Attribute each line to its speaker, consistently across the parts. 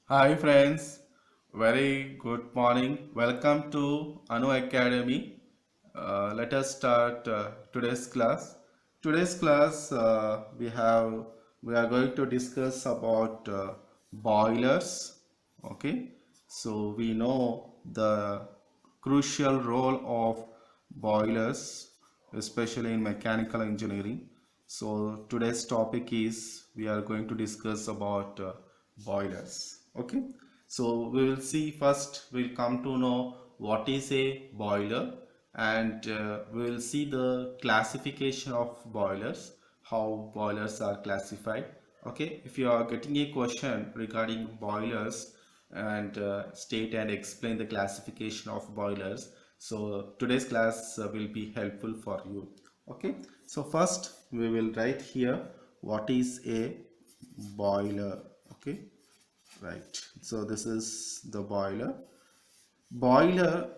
Speaker 1: Hi friends, very good morning. Welcome to Anu Academy. Let us start today's class. Today's class we are going to discuss about boilers. Okay, so we know the crucial role of boilers, especially in mechanical engineering. So today's topic is we are going to discuss about boilers. Okay, so we will see first we'll come to know what is a boiler, and we will see the classification of boilers, how boilers are classified. Okay, if you are getting a question regarding boilers, and state and explain the classification of boilers, so today's class will be helpful for you. Okay, so first we will write here what is a boiler. Okay, right, so this is the boiler. We'll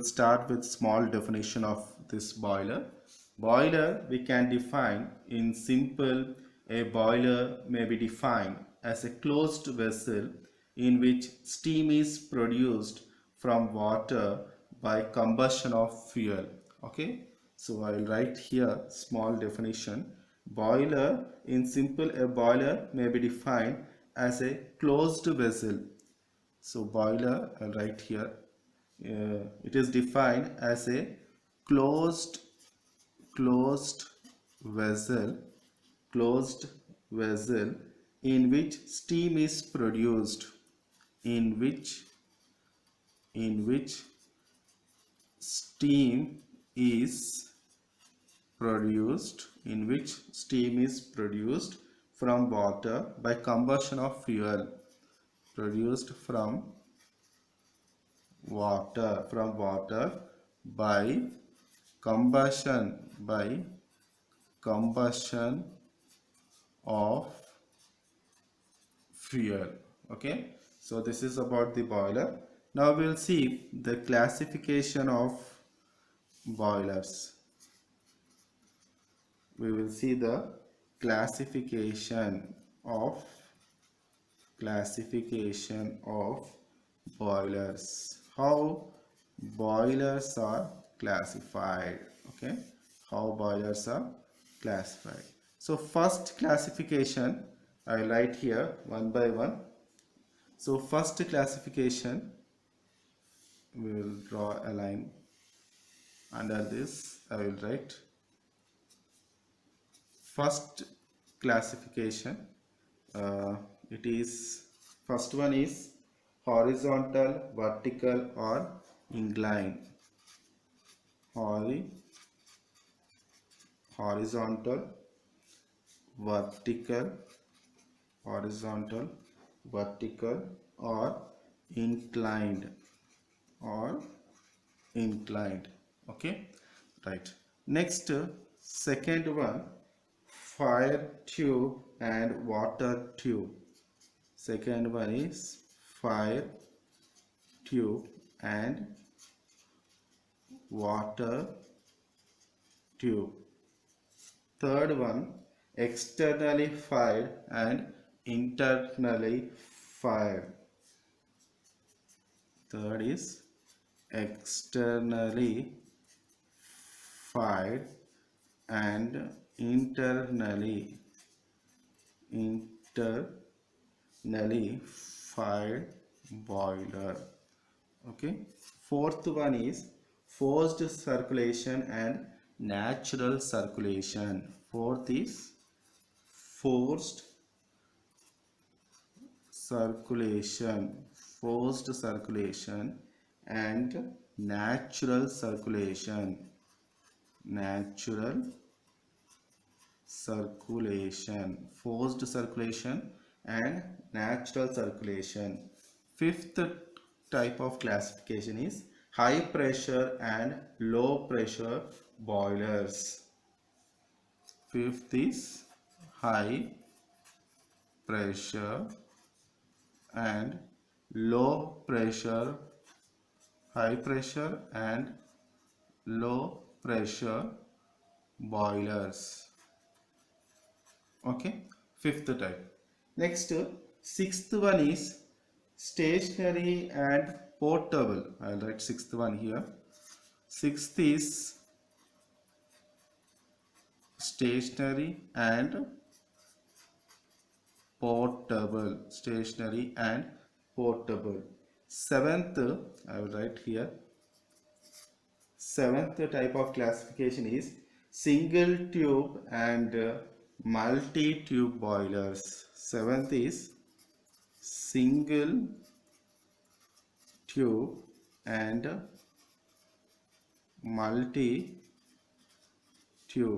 Speaker 1: start with small definition of this boiler. Boiler we can define in simple. A boiler may be defined as a closed vessel in which steam is produced from water by combustion of fuel. Okay, so I'll write here small definition. Boiler in simple, a boiler may be defined as a closed vessel. So boiler, I'll write here, it is defined as a closed closed vessel closed vessel in which steam is produced, in which steam is produced from water by combustion of fuel, produced from water by combustion of fuel. Okay, so this is about the boiler. Now we'll see the classification of boilers. We will see the classification of boilers, how boilers are classified. Okay, how boilers are classified. So first classification I write here one by one. So first classification, we will draw a line. Under this I will write first classification. It is, first one is horizontal, vertical or inclined. Horizontal, vertical, or inclined, okay, right. Next, second one, fire tube and water tube. Second one is fire tube and water tube. Third one, externally fired and internally fired. Third is externally fired and internally fired boiler. Okay, fourth one is forced circulation and natural circulation. Fourth is forced circulation and natural circulation. Forced circulation and natural circulation. Fifth type of classification is high pressure and low pressure boilers. Fifth is high pressure and low pressure, high pressure and low pressure boilers. Okay, fifth type. Next, Sixth one is stationary and portable. I'll write sixth one here. Sixth is stationary and portable. Stationary and portable. Seventh, I will write here. Seventh type of classification is single tube and multi-tube boilers. Seventh is single tube and multi-tube,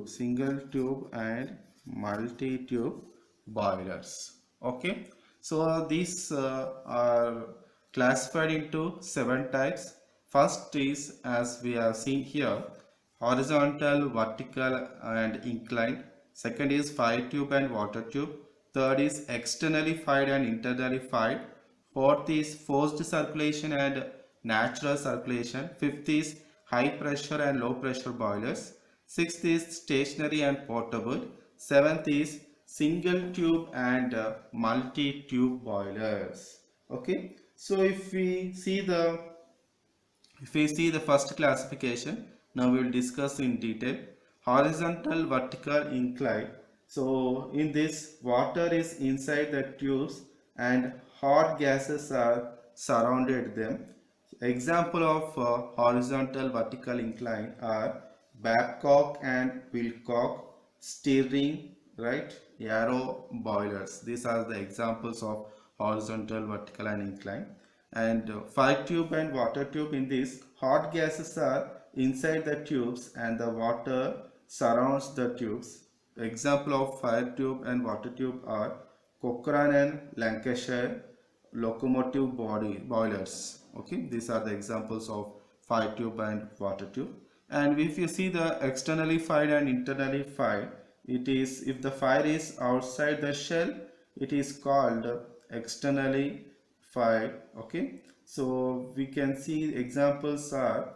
Speaker 1: single tube and multi-tube boilers. Okay, so these are classified into 7 types. First is, as we have seen here, horizontal, vertical and inclined. Second is fire tube and water tube. Third is externally fired and internally fired. Fourth is forced circulation and natural circulation. Fifth is high pressure and low pressure boilers. Sixth is stationary and portable. Seventh is single tube and multi-tube boilers. Okay, so if we see the first classification, now we will discuss in detail. Horizontal, vertical, inclined. So in this, water is inside the tubes and hot gases are surrounded them. Example of horizontal, vertical, inclined are Babcock and Wilcock, Stirling, right, Yarrow boilers. These are the examples of horizontal, vertical and inclined. And fire tube and water tube, in this, hot gases are inside the tubes and the water surrounds the tubes. Example of fire tube and water tube are Cochrane and Lancashire locomotive boilers. Okay, these are the examples of fire tube and water tube. And if you see the externally fired and internally fired, it is, if the fire is outside the shell, it is called externally fired. Okay, so we can see examples are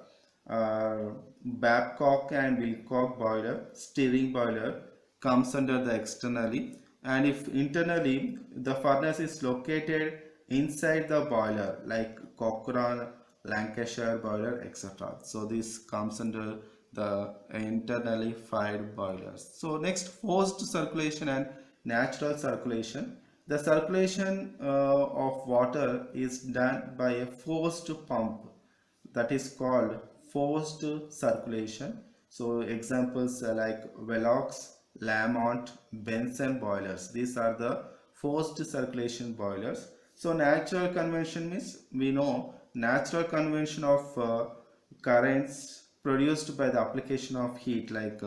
Speaker 1: Babcock and Wilcock boiler, Stirling boiler comes under the externally. And if internally, the furnace is located inside the boiler like Cochrane, Lancashire boiler, etc. So this comes under the internally fired boilers. So next, forced circulation and natural circulation. The circulation of water is done by a forced pump, that is called forced circulation. So examples like Velox, Lamont, Benson boilers. These are the forced circulation boilers. So natural convection means, we know natural convection of currents produced by the application of heat, like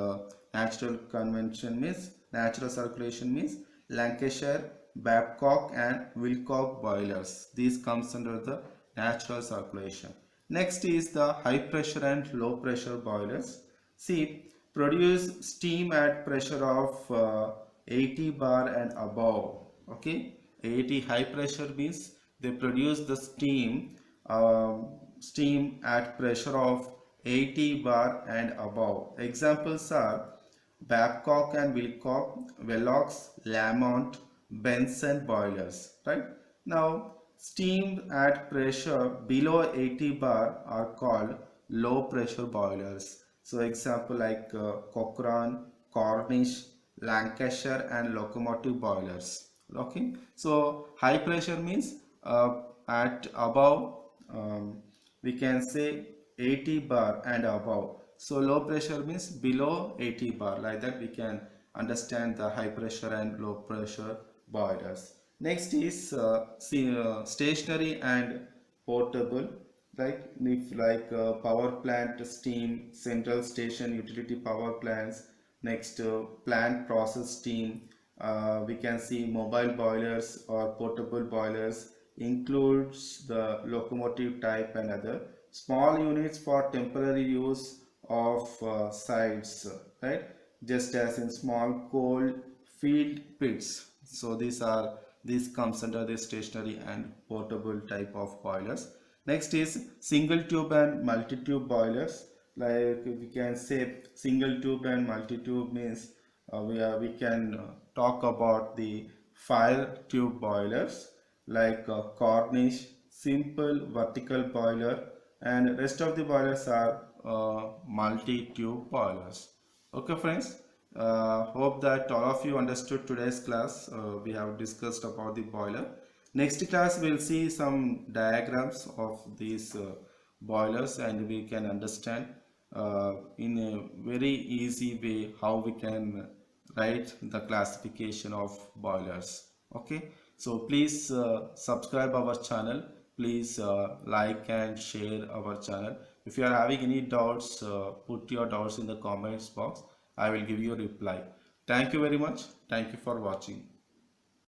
Speaker 1: natural convection means, natural circulation means Lancashire, Babcock and Wilcock boilers. These comes under the natural circulation. Next is the high pressure and low pressure boilers. See, produce steam at pressure of 80 bar and above. Okay, 80 high pressure means they produce the steam at pressure of 80 bar and above. Examples are Babcock and Wilcock, Velox, Lamont, Benson boilers. Right, now steam at pressure below 80 bar are called low pressure boilers. So example like Cochrane, Cornish, Lancashire and locomotive boilers. Okay, so high pressure means at above, we can say 80 bar and above. So low pressure means below 80 bar. Like that we can understand the high pressure and low pressure boilers. Next is stationary and portable. Like if power plant, steam, central station, utility power plants. Next plant process steam. We can see mobile boilers or portable boilers, includes the locomotive type and other small units for temporary use of sites, right, just as in small coal field pits. So these comes under the stationary and portable type of boilers. Next is single tube and multi-tube boilers. Like we can say single tube and multi-tube means we can talk about the fire tube boilers like Cornish, simple vertical boiler, and rest of the boilers are multi-tube boilers. Okay friends, hope that all of you understood today's class. We have discussed about the boiler. Next class we'll see some diagrams of these boilers, and we can understand in a very easy way how we can write the classification of boilers. Okay, so please subscribe our channel. Please like and share our channel. If you are having any doubts, put your doubts in the comments box. I will give you a reply. Thank you very much. Thank you for watching.